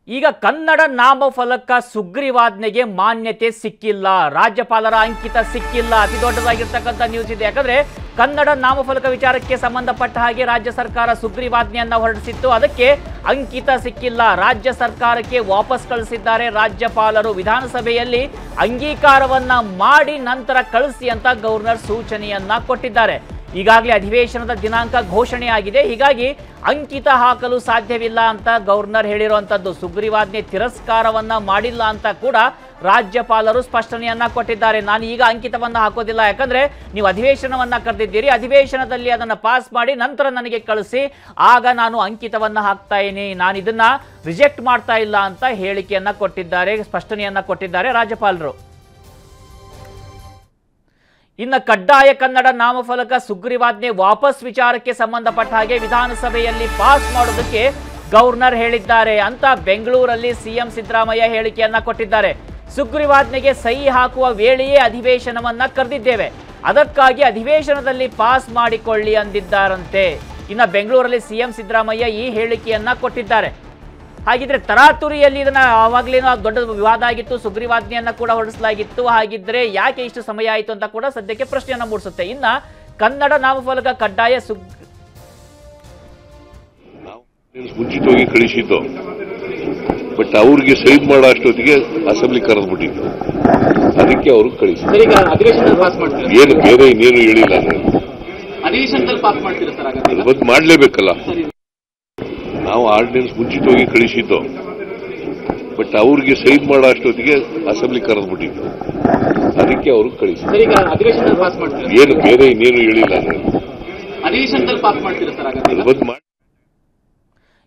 ಈಗ ಕನ್ನಡ ನಾಮಫಲಕ ಸುಗ್ರೀವಾಜ್ಞೆಗೆ ಮಾನ್ಯತೆ ಸಿಕ್ಕಿಲ್ಲ, ರಾಜ್ಯಪಾಲರ ಅಂಕಿತ ಸಿಕ್ಕಿಲ್ಲ. ಅತಿ ದೊಡ್ಡದಾಗಿರ್ತಕ್ಕಂಥ ನ್ಯೂಸ್ ಇದೆ. ಯಾಕಂದ್ರೆ ಕನ್ನಡ ನಾಮಫಲಕ ವಿಚಾರಕ್ಕೆ ಸಂಬಂಧಪಟ್ಟ ಹಾಗೆ ರಾಜ್ಯ ಸರ್ಕಾರ ಸುಗ್ರೀವಾಜ್ಞೆಯನ್ನ ಹೊರಡಿಸಿತ್ತು, ಅದಕ್ಕೆ ಅಂಕಿತ ಸಿಕ್ಕಿಲ್ಲ. ರಾಜ್ಯ ಸರ್ಕಾರಕ್ಕೆ ವಾಪಸ್ ಕಳಿಸಿದ್ದಾರೆ ರಾಜ್ಯಪಾಲರು. ವಿಧಾನಸಭೆಯಲ್ಲಿ ಅಂಗೀಕಾರವನ್ನ ಮಾಡಿ ನಂತರ ಕಳಿಸಿ ಅಂತ ಗವರ್ನರ್ ಸೂಚನೆಯನ್ನ ಕೊಟ್ಟಿದ್ದಾರೆ. ಈಗಾಗಲೇ ಅಧಿವೇಶನದ ದಿನಾಂಕ ಘೋಷಣೆಯಾಗಿದೆ, ಹೀಗಾಗಿ ಅಂಕಿತ ಹಾಕಲು ಸಾಧ್ಯವಿಲ್ಲ ಅಂತ ಗವರ್ನರ್ ಹೇಳಿರುವಂಥದ್ದು. ಸುಗ್ರೀವಾಜ್ಞೆ ತಿರಸ್ಕಾರವನ್ನ ಮಾಡಿಲ್ಲ ಅಂತ ಕೂಡ ರಾಜ್ಯಪಾಲರು ಸ್ಪಷ್ಟನೆಯನ್ನ ಕೊಟ್ಟಿದ್ದಾರೆ. ನಾನು ಈಗ ಅಂಕಿತವನ್ನ ಹಾಕೋದಿಲ್ಲ, ಯಾಕಂದ್ರೆ ನೀವು ಅಧಿವೇಶನವನ್ನ ಕರೆದಿದ್ದೀರಿ, ಅಧಿವೇಶನದಲ್ಲಿ ಅದನ್ನ ಪಾಸ್ ಮಾಡಿ ನಂತರ ನನಗೆ ಕಳಿಸಿ, ಆಗ ನಾನು ಅಂಕಿತವನ್ನ ಹಾಕ್ತಾ ಇದ್ದೀನಿ, ನಾನು ಇದನ್ನ ರಿಜೆಕ್ಟ್ ಮಾಡ್ತಾ ಇಲ್ಲ ಅಂತ ಹೇಳಿಕೆಯನ್ನ ಕೊಟ್ಟಿದ್ದಾರೆ, ಸ್ಪಷ್ಟನೆಯನ್ನ ಕೊಟ್ಟಿದ್ದಾರೆ ರಾಜ್ಯಪಾಲರು. ಇನ್ನು ಕಡ್ಡಾಯ ಕನ್ನಡ ನಾಮಫಲಕ ಸುಗ್ರೀವಾಜ್ಞೆ ವಾಪಸ್ ವಿಚಾರಕ್ಕೆ ಸಂಬಂಧಪಟ್ಟ ಹಾಗೆ ವಿಧಾನಸಭೆಯಲ್ಲಿ ಪಾಸ್ ಮಾಡೋದಕ್ಕೆ ಗವರ್ನರ್ ಹೇಳಿದ್ದಾರೆ ಅಂತ ಬೆಂಗಳೂರಲ್ಲಿ ಸಿಎಂ ಸಿದ್ದರಾಮಯ್ಯ ಹೇಳಿಕೆಯನ್ನ ಕೊಟ್ಟಿದ್ದಾರೆ. ಸುಗ್ರೀವಾಜ್ಞೆಗೆ ಸಹಿ ಹಾಕುವ ವೇಳೆಯೇ ಅಧಿವೇಶನವನ್ನ ಕರೆದಿದ್ದೇವೆ, ಅದಕ್ಕಾಗಿ ಅಧಿವೇಶನದಲ್ಲಿ ಪಾಸ್ ಮಾಡಿಕೊಳ್ಳಿ ಅಂದಿದ್ದಾರಂತೆ. ಇನ್ನು ಬೆಂಗಳೂರಲ್ಲಿ ಸಿಎಂ ಸಿದ್ದರಾಮಯ್ಯ ಈ ಹೇಳಿಕೆಯನ್ನ ಕೊಟ್ಟಿದ್ದಾರೆ. ಹಾಗಿದ್ರೆ ತರಾತುರಿಯಲ್ಲಿ ಇದನ್ನ ಆವಾಗಲೇನೋ ದೊಡ್ಡ ವಿವಾದ ಆಗಿತ್ತು, ಸುಗ್ರೀವಾಜ್ಞೆಯನ್ನ ಕೂಡ ಹೊರಡಿಸಲಾಗಿತ್ತು. ಹಾಗಿದ್ರೆ ಯಾಕೆ ಇಷ್ಟು ಸಮಯ ಆಯಿತು ಅಂತ ಕೂಡ ಸದ್ಯಕ್ಕೆ ಪ್ರಶ್ನೆಯನ್ನ ಮೂಡಿಸುತ್ತೆ. ಇನ್ನ ಕನ್ನಡ ನಾಮಫಲಕ ಕಡ್ಡಾಯ ಮುಂಚಿತವಾಗಿ ಕಳಿಸಿದ್ದು, ಬಟ್ ಅವ್ರಿಗೆ ಸೈನ್ ಮಾಡೋ ಅಷ್ಟೊತ್ತಿಗೆ ಅಸೆಂಬ್ಲಿ ಕರೆದ್ಬಿಟ್ಟಿತ್ತು, ಅದಕ್ಕೆ ಅವರು ಕಳಿಸಿದ್ರು. ಏನು ಬೇರೆ ಇನ್ನೇನು ಹೇಳಿಲ್ಲ, ಮಾಡ್ಲೇಬೇಕಲ್ಲ. ನಾವು ಆರ್ಡಿನೆನ್ಸ್ ಮುಂಚಿತವಾಗಿ ಕಳಿಸಿದ್ದು, ಬಟ್ ಅವ್ರಿಗೆ ಸೈನ್ ಮಾಡೋ ಅಷ್ಟೊತ್ತಿಗೆ ಅಸೆಂಬ್ಲಿ ಕರೆದ್ಬಿಟ್ಟಿತ್ತು, ಅದಕ್ಕೆ ಅವರು ಕಳಿಸಿದ್ರು. ಏನು ಬೇರೆ ಇನ್ನೇನು ಹೇಳಿಲ್ಲ.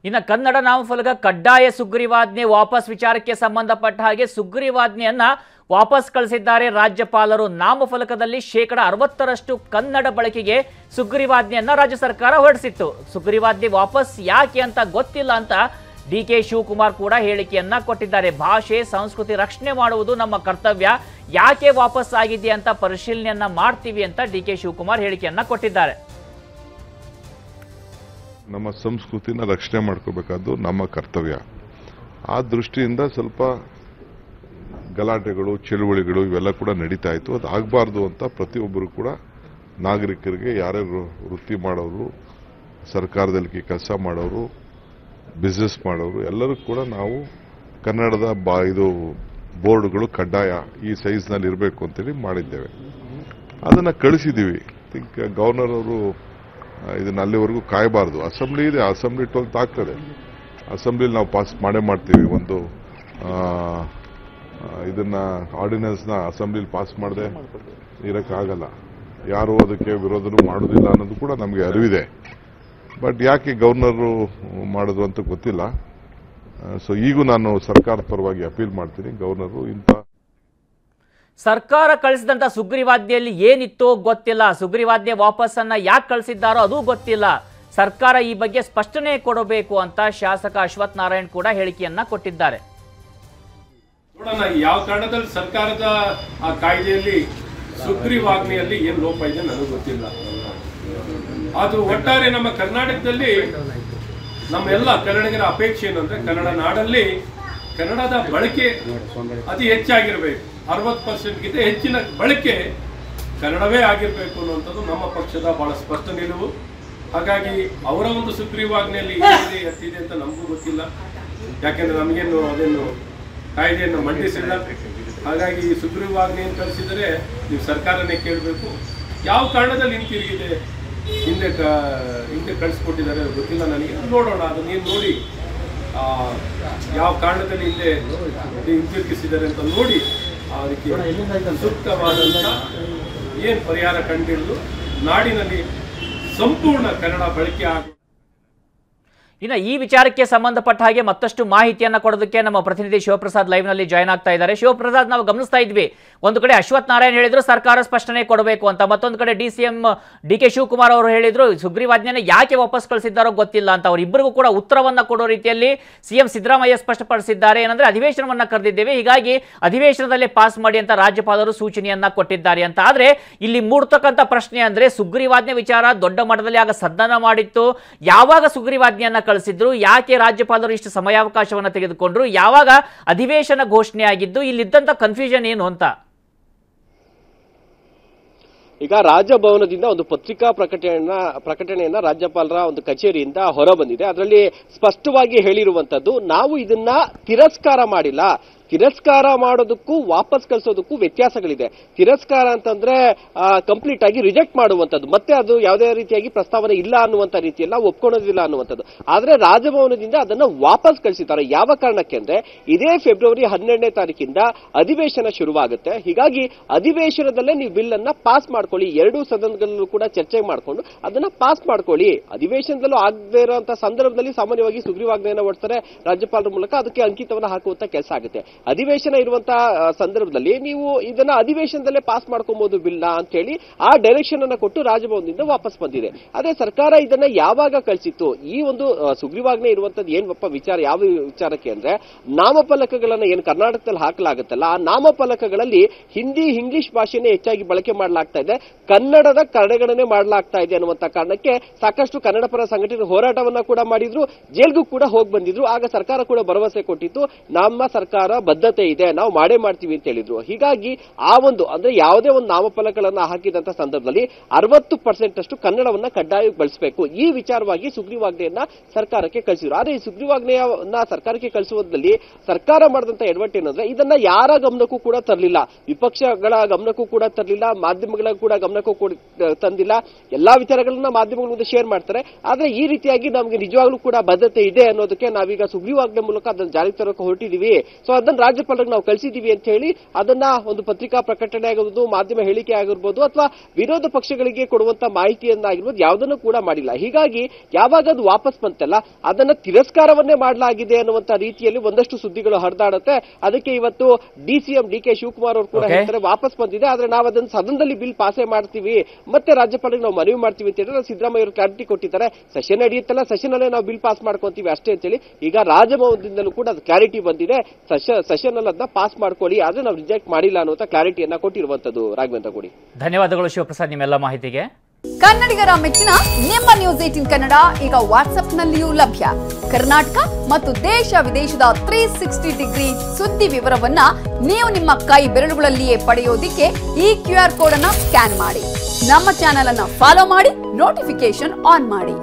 ಇನ್ನು ಕನ್ನಡ ನಾಮಫಲಕ ಕಡ್ಡಾಯ ಸುಗ್ರೀವಾಜ್ಞೆ ವಾಪಸ್ ವಿಚಾರಕ್ಕೆ ಸಂಬಂಧಪಟ್ಟ ಹಾಗೆ ಸುಗ್ರೀವಾಜ್ಞೆಯನ್ನ ವಾಪಸ್ ಕಳಿಸಿದ್ದಾರೆ ರಾಜ್ಯಪಾಲರು. ನಾಮಫಲಕದಲ್ಲಿ 60% ಕನ್ನಡ ಬಳಕೆಗೆ ಸುಗ್ರೀವಾಜ್ಞೆಯನ್ನ ರಾಜ್ಯ ಸರ್ಕಾರ ಹೊರಡಿಸಿತ್ತು. ಸುಗ್ರೀವಾಜ್ಞೆ ವಾಪಸ್ ಯಾಕೆ ಅಂತ ಗೊತ್ತಿಲ್ಲ ಅಂತ ಡಿಕೆ ಶಿವಕುಮಾರ್ ಕೂಡ ಹೇಳಿಕೆಯನ್ನ ಕೊಟ್ಟಿದ್ದಾರೆ. ಭಾಷೆ ಸಂಸ್ಕೃತಿ ರಕ್ಷಣೆ ಮಾಡುವುದು ನಮ್ಮ ಕರ್ತವ್ಯ, ಯಾಕೆ ವಾಪಸ್ ಆಗಿದೆ ಅಂತ ಪರಿಶೀಲನೆಯನ್ನ ಮಾಡ್ತೀವಿ ಅಂತ ಡಿಕೆ ಶಿವಕುಮಾರ್ ಹೇಳಿಕೆಯನ್ನ ಕೊಟ್ಟಿದ್ದಾರೆ. ನಮ್ಮ ಸಂಸ್ಕೃತಿನ ರಕ್ಷಣೆ ಮಾಡ್ಕೋಬೇಕಾದ್ದು ನಮ್ಮ ಕರ್ತವ್ಯ. ಆ ದೃಷ್ಟಿಯಿಂದ ಸ್ವಲ್ಪ ಗಲಾಟೆಗಳು, ಚಳುವಳಿಗಳು ಇವೆಲ್ಲ ಕೂಡ ನಡೀತಾ ಇತ್ತು. ಅದು ಆಗಬಾರ್ದು ಅಂತ ಪ್ರತಿಯೊಬ್ಬರು ಕೂಡ ನಾಗರಿಕರಿಗೆ, ಯಾರ್ಯಾರು ವೃತ್ತಿ ಮಾಡೋರು, ಸರ್ಕಾರದಲ್ಲಿ ಕೆಲಸ ಮಾಡೋರು, ಬಿಸ್ನೆಸ್ ಮಾಡೋರು ಎಲ್ಲರೂ ಕೂಡ ನಾವು ಕನ್ನಡದ ಇದು ಬೋರ್ಡ್ಗಳು ಕಡ್ಡಾಯ ಈ ಸೈಜ್ನಲ್ಲಿ ಇರಬೇಕು ಅಂತೇಳಿ ಮಾಡಿದ್ದೇವೆ. ಅದನ್ನು ಕಳಿಸಿದ್ದೀವಿ. ಥಿಂಕ್ ಗವರ್ನರ್ ಅವರು ಇದನ್ನ ಅಲ್ಲಿವರೆಗೂ ಕಾಯಬಾರ್ದು. ಅಸೆಂಬ್ಲಿ ಇದೆ, ಅಸೆಂಬ್ಲಿ 12 ಆಗ್ತದೆ, ಅಸೆಂಬ್ಲಿಲಿ ನಾವು ಪಾಸ್ ಮಾಡೇ ಮಾಡ್ತೀವಿ. ಒಂದು ಇದನ್ನ ಆರ್ಡಿನೆನ್ಸ್ನ ಅಸೆಂಬ್ಲಿಲಿ ಪಾಸ್ ಮಾಡದೆ ಇರೋಕ್ಕಾಗಲ್ಲ. ಯಾರು ಅದಕ್ಕೆ ವಿರೋಧನೂ ಮಾಡೋದಿಲ್ಲ ಅನ್ನೋದು ಕೂಡ ನಮಗೆ ಅರಿವಿದೆ. ಬಟ್ ಯಾಕೆ ಗವರ್ನರು ಮಾಡೋದು ಅಂತ ಗೊತ್ತಿಲ್ಲ. ಸೊ ಈಗೂ ನಾನು ಸರ್ಕಾರದ ಪರವಾಗಿ ಅಪೀಲ್ ಮಾಡ್ತೀನಿ, ಗವರ್ನರು ಇಂಥ ಸರ್ಕಾರ ಕಳಿಸಿದಂತ ಸುಗ್ರೀವಾಜ್ಞೆಯಲ್ಲಿ ಏನಿತ್ತೋ ಗೊತ್ತಿಲ್ಲ, ಸುಗ್ರೀವಾಜ್ಞೆ ವಾಪಸ್ಸನ್ನ ಯಾಕೆ ಕಳಿಸಿದ್ದಾರೋ ಅದು ಗೊತ್ತಿಲ್ಲ. ಸರ್ಕಾರ ಈ ಬಗ್ಗೆ ಸ್ಪಷ್ಟನೆ ಕೊಡಬೇಕು ಅಂತ ಶಾಸಕ ಅಶ್ವಥ್ ನಾರಾಯಣ್ ಕೂಡ ಹೇಳಿಕೆಯನ್ನ ಕೊಟ್ಟಿದ್ದಾರೆ. ನೋಡೋಣ ಯಾವ ಕಾರಣದಲ್ಲಿ ಸರ್ಕಾರದ ಆ ಕಾಯ್ದೆಯಲ್ಲಿ ಸುಗ್ರೀವಾಜ್ಞೆಯಲ್ಲಿ ಏನು ಲೋಪ ಇದೆ ನನಗೆ ಗೊತ್ತಿಲ್ಲ. ಅದು ಒಟ್ಟಾರೆ ನಮ್ಮ ಕರ್ನಾಟಕದಲ್ಲಿ ನಮ್ಮೆಲ್ಲ ಕನ್ನಡಿಗರ ಅಪೇಕ್ಷೆ ಏನಂದ್ರೆ ಕನ್ನಡ ನಾಡಲ್ಲಿ ಕನ್ನಡದ ಬಳಕೆ ಅತಿ ಹೆಚ್ಚಾಗಿರ್ಬೇಕು. 60%ಗಿಂತ ಹೆಚ್ಚಿನ ಬಳಕೆ ಕನ್ನಡವೇ ಆಗಿರ್ಬೇಕು ಅನ್ನುವಂಥದ್ದು ನಮ್ಮ ಪಕ್ಷದ ಬಹಳ ಸ್ಪಷ್ಟ ನಿಲುವು. ಹಾಗಾಗಿ ಅವರ ಒಂದು ಸುಗ್ರೀವಾಜ್ಞೆಯಲ್ಲಿ ಏನಿದೆ ಎತ್ತಿದೆ ಅಂತ ನಮಗೂ ಗೊತ್ತಿಲ್ಲ, ಯಾಕೆಂದ್ರೆ ನಮಗೇನು ಅದೇನು ಕಾಯ್ದೆಯನ್ನು ಮಂಡಿಸಿಲ್ಲ. ಹಾಗಾಗಿ ಈ ಸುಗ್ರೀವಾಜ್ಞೆಯನ್ನು ಕಳಿಸಿದರೆ ನೀವು ಸರ್ಕಾರನೇ ಕೇಳಬೇಕು. ಯಾವ ಕಾರಣದಲ್ಲಿ ಹಿಂತಿರುಗಿದೆ, ಹಿಂದೆ ಕಳಿಸ್ಕೊಟ್ಟಿದ್ದಾರೆ ಗೊತ್ತಿಲ್ಲ ನನಗೆ. ನೋಡೋಣ, ಅದನ್ನೇನು ನೋಡಿ ಯಾವ ಕಾರಣದಲ್ಲಿ ಹಿಂತಿರುಗಿಸಿದ್ದಾರೆ ಅಂತ ನೋಡಿ ಅದಕ್ಕೆ ಸೂಕ್ತವಾದಂಥ ಏನು ಪರಿಹಾರ ಕಂಡುಹಿಡಿದು ನಾಡಿನಲ್ಲಿ ಸಂಪೂರ್ಣ ಕನ್ನಡ ಬಳಕೆ ಆಗ. ಇನ್ನು ಈ ವಿಚಾರಕ್ಕೆ ಸಂಬಂಧಪಟ್ಟ ಹಾಗೆ ಮತ್ತಷ್ಟು ಮಾಹಿತಿಯನ್ನ ಕೊಡೋದಕ್ಕೆ ನಮ್ಮ ಪ್ರತಿನಿಧಿ ಶಿವಪ್ರಸಾದ್ ಲೈವ್ ನಲ್ಲಿ ಜಾಯ್ನ್ ಆಗ್ತಾ ಇದ್ದಾರೆ. ಶಿವಪ್ರಸಾದ್, ನಾವು ಗಮನಿಸ್ತಾ ಇದ್ವಿ, ಒಂದು ಕಡೆ ಅಶ್ವಥ್ ನಾರಾಯಣ್ ಹೇಳಿದ್ರು ಸರ್ಕಾರ ಸ್ಪಷ್ಟನೆ ಕೊಡಬೇಕು ಅಂತ, ಮತ್ತೊಂದು ಕಡೆ ಡಿಸಿಎಂ ಡಿಕೆ ಶಿವಕುಮಾರ್ ಅವರು ಹೇಳಿದ್ರು ಸುಗ್ರೀವಾಜ್ಞೆನ ಯಾಕೆ ವಾಪಸ್ ಕಳಿಸಿದ್ದಾರೋ ಗೊತ್ತಿಲ್ಲ ಅಂತ. ಅವರಿಬ್ಬರಿಗೂ ಕೂಡ ಉತ್ತರವನ್ನ ಕೊಡೋ ರೀತಿಯಲ್ಲಿ ಸಿಎಂ ಸಿದ್ದರಾಮಯ್ಯ ಸ್ಪಷ್ಟಪಡಿಸಿದ್ದಾರೆ. ಏನಂದ್ರೆ ಅಧಿವೇಶನವನ್ನ ಕರೆದಿದ್ದೇವೆ, ಹೀಗಾಗಿ ಅಧಿವೇಶನದಲ್ಲೇ ಪಾಸ್ ಮಾಡಿ ಅಂತ ರಾಜ್ಯಪಾಲರು ಸೂಚನೆಯನ್ನ ಕೊಟ್ಟಿದ್ದಾರೆ ಅಂತ. ಆದ್ರೆ ಇಲ್ಲಿ ಮೂಡ್ತಕ್ಕಂಥ ಪ್ರಶ್ನೆ ಅಂದ್ರೆ ಸುಗ್ರೀವಾಜ್ಞೆ ವಿಚಾರ ದೊಡ್ಡ ಮಟ್ಟದಲ್ಲಿ ಆಗ ಸದನ ಮಾಡಿತ್ತು, ಯಾವಾಗ ಸುಗ್ರೀವಾಜ್ಞೆಯನ್ನ ಕಳಿಸಿದ್ರು? ಯಾಕೆ ರಾಜ್ಯಪಾಲರು ಇಷ್ಟು ಸಮಯಾವಕಾಶವನ್ನು ತೆಗೆದುಕೊಂಡ್ರು? ಯಾವಾಗ ಅಧಿವೇಶನ ಘೋಷಣೆ ಆಗಿದ್ದು? ಇಲ್ಲಿದ್ದಂಥ ಕನ್ಫ್ಯೂಷನ್ ಏನು ಅಂತ? ಈಗ ರಾಜಭವನದಿಂದ ಒಂದು ಪತ್ರಿಕಾ ಪ್ರಕಟಣೆಯನ್ನ ರಾಜ್ಯಪಾಲರ ಒಂದು ಕಚೇರಿಯಿಂದ ಹೊರ ಬಂದಿದೆ. ಅದರಲ್ಲಿ ಸ್ಪಷ್ಟವಾಗಿ ಹೇಳಿರುವಂತದ್ದು, ನಾವು ಇದನ್ನ ತಿರಸ್ಕಾರ ಮಾಡಿಲ್ಲ. ತಿರಸ್ಕಾರ ಮಾಡೋದಕ್ಕೂ ವಾಪಸ್ ಕಳಿಸೋದಕ್ಕೂ ವ್ಯತ್ಯಾಸಗಳಿದೆ. ತಿರಸ್ಕಾರ ಅಂತಂದ್ರೆ ಕಂಪ್ಲೀಟ್ ಆಗಿ ರಿಜೆಕ್ಟ್ ಮಾಡುವಂಥದ್ದು, ಮತ್ತೆ ಅದು ಯಾವುದೇ ರೀತಿಯಾಗಿ ಪ್ರಸ್ತಾವನೆ ಇಲ್ಲ ಅನ್ನುವಂಥ ರೀತಿಯಲ್ಲ, ಒಪ್ಕೊಳ್ಳೋದಿಲ್ಲ ಅನ್ನುವಂಥದ್ದು. ಆದ್ರೆ ರಾಜಭವನದಿಂದ ಅದನ್ನ ವಾಪಸ್ ಕಳಿಸಿದ್ದಾರೆ. ಯಾವ ಕಾರಣಕ್ಕೆ ಅಂದ್ರೆ ಇದೇ ಫೆಬ್ರವರಿ 12ನೇ ತಾರೀಕಿಂದ ಅಧಿವೇಶನ ಶುರುವಾಗುತ್ತೆ. ಹೀಗಾಗಿ ಅಧಿವೇಶನದಲ್ಲೇ ನೀವು ಬಿಲ್ ಅನ್ನ ಪಾಸ್ ಮಾಡ್ಕೊಳ್ಳಿ, ಎರಡೂ ಸದನಗಳಲ್ಲೂ ಕೂಡ ಚರ್ಚೆ ಮಾಡಿಕೊಂಡು ಅದನ್ನ ಪಾಸ್ ಮಾಡ್ಕೊಳ್ಳಿ. ಅಧಿವೇಶನದಲ್ಲೂ ಆಗದೇ ಇರುವಂತಹ ಸಂದರ್ಭದಲ್ಲಿ ಸಾಮಾನ್ಯವಾಗಿ ಸುಗ್ರೀವಾಜ್ಞೆಯನ್ನು ಹೊರಡ್ತಾರೆ ರಾಜ್ಯಪಾಲರ ಮೂಲಕ, ಅದಕ್ಕೆ ಅಂಕಿತವನ್ನು ಹಾಕುವಂತ ಕೆಲಸ ಆಗುತ್ತೆ. ಅಧಿವೇಶನ ಇರುವಂತಹ ಸಂದರ್ಭದಲ್ಲಿ ನೀವು ಇದನ್ನ ಅಧಿವೇಶನದಲ್ಲೇ ಪಾಸ್ ಮಾಡ್ಕೊಬಹುದು ಬಿಲ್ನ ಅಂತ ಹೇಳಿ ಆ ಡೈರೆಕ್ಷನ್ ಅನ್ನ ಕೊಟ್ಟು ರಾಜಭವನದಿಂದ ವಾಪಸ್ ಬಂದಿದೆ. ಅದೇ ಸರ್ಕಾರ ಇದನ್ನ ಯಾವಾಗ ಕಳಿಸಿತ್ತು? ಈ ಒಂದು ಸುಗ್ರೀವಾಜ್ಞೆ ಇರುವಂತದ್ದು ಏನಪ್ಪ ವಿಚಾರ, ಯಾವ ವಿಚಾರಕ್ಕೆ ಅಂದ್ರೆ ನಾಮಫಲಕಗಳನ್ನ ಏನು ಕರ್ನಾಟಕದಲ್ಲಿ ಹಾಕಲಾಗುತ್ತಲ್ಲ, ಆ ನಾಮಫಲಕಗಳಲ್ಲಿ ಹಿಂದಿ ಇಂಗ್ಲಿಷ್ ಭಾಷೆನೇ ಹೆಚ್ಚಾಗಿ ಬಳಕೆ ಮಾಡಲಾಗ್ತಾ ಇದೆ, ಕನ್ನಡದ ಕಡೆಗಣನೆ ಮಾಡಲಾಗ್ತಾ ಇದೆ ಅನ್ನುವಂತ ಕಾರಣಕ್ಕೆ ಸಾಕಷ್ಟು ಕನ್ನಡ ಪರ ಸಂಘಟನೆ ಹೋರಾಟವನ್ನ ಕೂಡ ಮಾಡಿದ್ರು, ಜೈಲ್ಗೂ ಕೂಡ ಹೋಗಿ ಬಂದಿದ್ರು. ಆಗ ಸರ್ಕಾರ ಕೂಡ ಭರವಸೆ ಕೊಟ್ಟಿತ್ತು, ನಮ್ಮ ಸರ್ಕಾರ ಬದ್ಧತೆ ಇದೆ, ನಾವು ಮಾಡೇ ಮಾಡ್ತೀವಿ ಅಂತ ಹೇಳಿದ್ರು. ಹೀಗಾಗಿ ಆ ಒಂದು ಅಂದ್ರೆ ಯಾವುದೇ ಒಂದು ನಾಮಫಲಕಗಳನ್ನ ಹಾಕಿದಂತ ಸಂದರ್ಭದಲ್ಲಿ 60% ಅಷ್ಟು ಕನ್ನಡವನ್ನ ಕಡ್ಡಾಯವಾಗಿ ಬಳಸಬೇಕು. ಈ ವಿಚಾರವಾಗಿ ಸುಗ್ರೀವಾಜ್ಞೆಯನ್ನ ಸರ್ಕಾರಕ್ಕೆ ಕಳಿಸಿದ್ರು. ಆದ್ರೆ ಈ ಸುಗ್ರೀವಾಜ್ಞೆಯನ್ನ ಸರ್ಕಾರಕ್ಕೆ ಕಳಿಸುವುದರಲ್ಲಿ ಸರ್ಕಾರ ಮಾಡಿದಂತ ಎಡವಟ್ಟು ಏನಂದ್ರೆ ಇದನ್ನ ಯಾರ ಗಮನಕ್ಕೂ ಕೂಡ ತರಲಿಲ್ಲ, ವಿಪಕ್ಷಗಳ ಗಮನಕ್ಕೂ ಕೂಡ ತರಲಿಲ್ಲ, ಮಾಧ್ಯಮಗಳ ಕೂಡ ಗಮನಕ್ಕೂ ಕೂಡ ತಂದಿಲ್ಲ. ಎಲ್ಲಾ ವಿಚಾರಗಳನ್ನ ಮಾಧ್ಯಮಗಳ ಮುಂದೆ ಶೇರ್ ಮಾಡ್ತಾರೆ. ಆದ್ರೆ ಈ ರೀತಿಯಾಗಿ ನಮಗೆ ನಿಜವಾಗ್ಲೂ ಕೂಡ ಬದ್ಧತೆ ಇದೆ ಅನ್ನೋದಕ್ಕೆ ನಾವೀಗ ಸುಗ್ರೀವಾಜ್ಞೆ ಮೂಲಕ ಅದನ್ನ ಜಾರಿಗೆ ತರೋಕೆ ಹೊರಟಿದೀವಿ, ಸೊ ಅದನ್ನ ರಾಜ್ಯಪಾಲರಿಗೆ ನಾವು ಕಳಿಸಿದೀವಿ ಅಂತ ಹೇಳಿ ಅದನ್ನ ಒಂದು ಪತ್ರಿಕಾ ಪ್ರಕಟಣೆ ಆಗಿರ್ಬೋದು, ಮಾಧ್ಯಮ ಹೇಳಿಕೆ ಆಗಿರ್ಬೋದು, ಅಥವಾ ವಿರೋಧ ಪಕ್ಷಗಳಿಗೆ ಕೊಡುವಂತ ಮಾಹಿತಿಯನ್ನಾಗಿರ್ಬೋದು, ಯಾವುದನ್ನು ಕೂಡ ಮಾಡಿಲ್ಲ. ಹೀಗಾಗಿ ಯಾವಾಗ ಅದು ವಾಪಸ್ ಬಂತಲ್ಲ ಅದನ್ನ ತಿರಸ್ಕಾರವನ್ನೇ ಮಾಡಲಾಗಿದೆ ಅನ್ನುವಂತ ರೀತಿಯಲ್ಲಿ ಒಂದಷ್ಟು ಸುದ್ದಿಗಳು ಹರಿದಾಡುತ್ತೆ. ಅದಕ್ಕೆ ಇವತ್ತು ಡಿಸಿಎಂ ಡಿ ಕೆ ಶಿವಕುಮಾರ್ ಅವರು ಕೂಡ ಹೇಳ್ತಾರೆ ವಾಪಸ್ ಬಂದಿದೆ, ಆದ್ರೆ ನಾವು ಅದನ್ನ ಸದನದಲ್ಲಿ ಬಿಲ್ ಪಾಸೇ ಮಾಡ್ತೀವಿ, ಮತ್ತೆ ರಾಜ್ಯಪಾಲರಿಗೆ ನಾವು ಮನವಿ ಮಾಡ್ತೀವಿ ಅಂತ ಹೇಳಿದ್ರೆ ಸಿದ್ದರಾಮಯ್ಯ ಅವರು ಕ್ಲಾರಿಟಿ ಕೊಟ್ಟಿದ್ದಾರೆ. ಸೆಷನ್ ನಡೆಯುತ್ತಲ್ಲ, ಸೆಷನ್ ಅಲ್ಲೇ ನಾವು ಬಿಲ್ ಪಾಸ್ ಮಾಡ್ಕೊಂತೀವಿ ಅಷ್ಟೇ ಅಂತ ಹೇಳಿ ಈಗ ರಾಜಭವನದಿಂದಲೂ ಕೂಡ ಅದು ಕ್ಲಾರಿಟಿ ಬಂದಿದೆ. ಸೆಷನ್ ಅಲ್ಲಿ ಅದನ್ನ ಪಾಸ್ ಮಾಡ್ಕೊಳ್ಳಿ, ಆದ್ರೆ ನಾವು ರಿಜೆಕ್ಟ್ ಮಾಡಿಲ್ಲ ಅನ್ನುವಂತ ಕ್ಲಾರಿಟಿಯನ್ನ ಕೊಟ್ಟಿರುವಂತದ್ದು. ರಾಘವೇಂದ್ರ ಕೊಡಿ. ಧನ್ಯವಾದಗಳು ಶಿವಪ್ರಸಾದ್ ನಿಮ್ಮೆಲ್ಲ ಮಾಹಿತಿಗೆ. ಕನ್ನಡಿಗರ ಮೆಚ್ಚಿನ ನಿಮ್ಮ ನ್ಯೂಸ್ 18 ಕನ್ನಡ ಈಗ ವಾಟ್ಸ್ಆಪ್ನಲ್ಲಿಯೂ ಲಭ್ಯ. ಕರ್ನಾಟಕ ಮತ್ತು ದೇಶ ವಿದೇಶದ 360 ಡಿಗ್ರಿ ಸುದ್ದಿ ವಿವರವನ್ನ ನೀವು ನಿಮ್ಮ ಕೈ ಬೆರಳುಗಳಲ್ಲಿಯೇ ಪಡೆಯೋದಿಕ್ಕೆ ಈ QR ಕೋಡ್ ಅನ್ನ ಸ್ಕ್ಯಾನ್ ಮಾಡಿ. ನಮ್ಮ ಚಾನೆಲ್ ಅನ್ನ ಫಾಲೋ ಮಾಡಿ, ನೋಟಿಫಿಕೇಶನ್ ಆನ್ ಮಾಡಿ.